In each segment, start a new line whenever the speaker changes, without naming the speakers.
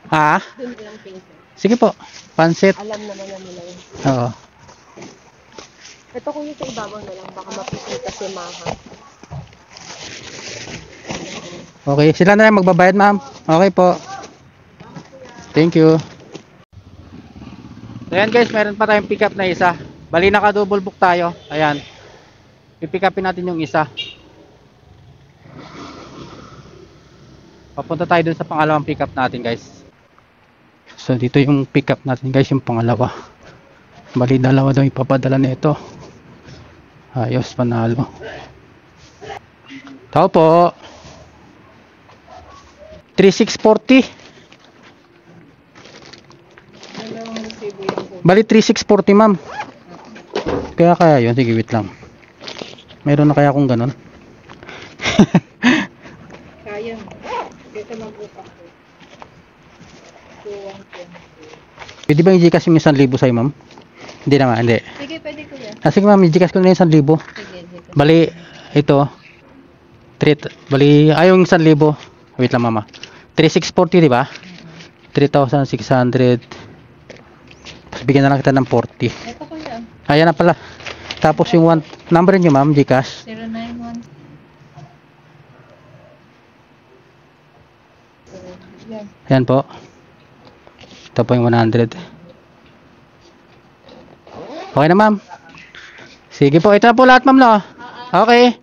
Ah,
Doon lang pinto.
sige po. Pansit.
Alam naman na nila yun.
Oo.
Ito kuya sa ibabaw na lang. Baka mapipita si Maha.
Okay, sila na lang magbabayad, ma'am. Okay po. Thank you. So, ayan guys, meron pa tayong pick up na isa. Bali naka-double book tayo. Ayan. I-pick upin natin yung isa. Papunta tayo dun sa pangalawang pick up natin, guys. So, dito yung pick up natin, guys, yung pangalawa. Bali, dalawa daw ipapadala nito. Ayos, panalo. Tao po. 3640. Bali 3640, ma'am. Kaya yun, sige, wait lang. Meron na kaya akong ganon?
Kaya. Dito magbukas ko.
Pwede ba i-gcash yung 1,000 sa'yo, ma'am? Hindi naman, hindi.
Sige, pwede kuya.
Sige, ma'am, i-gcash ko na yung 1,000.
Sige, sige.
Bali, ito. Bali, yung 1,000. Wait lang, mama. 3640, di ba? 3,600. Tapos bigyan na lang kita ng 40.
Ito kuya.
Ayan na pala. Tapos yung number niyo, ma'am, Gcash.
091. Yan.
Ayan po. Ito po yung 100. Okay na, ma'am. Sige po, ito na po lahat, ma'am, no? Okay.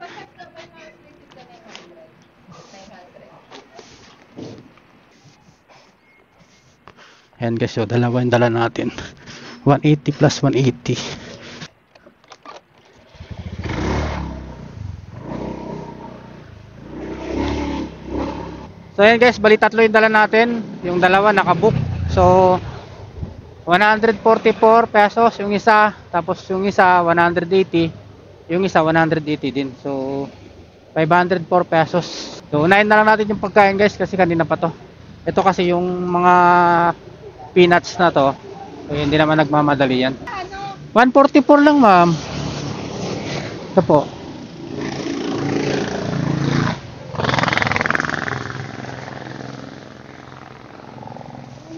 Ayan guys, so dalawa yung dala natin. 180 plus 180. So ayan guys, bali tatlo yung dala natin. Yung dalawa nakabook. So 144 pesos yung isa, tapos yung isa 180, yung isa 180 din. So 504 pesos. So unahin na lang natin yung pagkain guys kasi kanina pa to. Ito kasi yung mga peanuts na to. So hindi naman nagmamadali yan. 144 lang, ma'am. Ito po.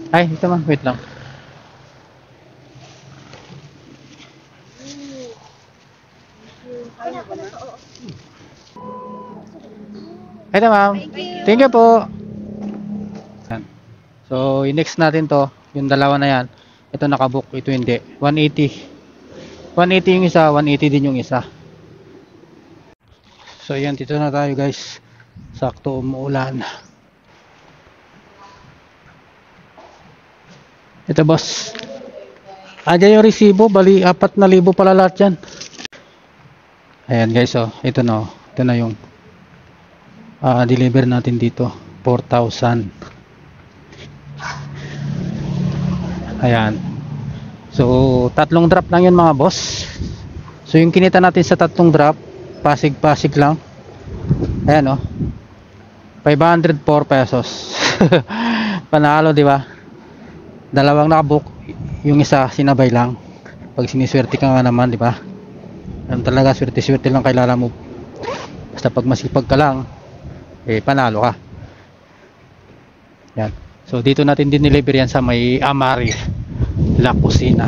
Ay, ito ma'am, wait lang. Ito ma'am. Thank you po. Yan. So, i-next natin to, yung dalawa na yan. Ito nakabook, ito hindi. 180. 180 yung isa, 180 din yung isa. So, yan, dito na tayo guys. Sakto umuulan. Ito boss. Ayan yung resibo, bali 4,000 pala lahat yan. Ayan guys, oh, ito na, ito na yung deliver natin dito, 4,000. Ayan. So, tatlong drop lang yun mga boss. So, yung kinita natin sa tatlong drop, pasig-pasig lang. Ayan, oh. 504 pesos. Panalo, di ba? Dalawang nakabook, yung isa sinabay lang. Pag siniswerte ka nga naman, di ba? Ano talaga, swerte-swerte lang kailangan mo. Basta pag masipag ka lang, eh panalo ka. Yan. So dito natin din deliver yan sa may Amari La Cocina.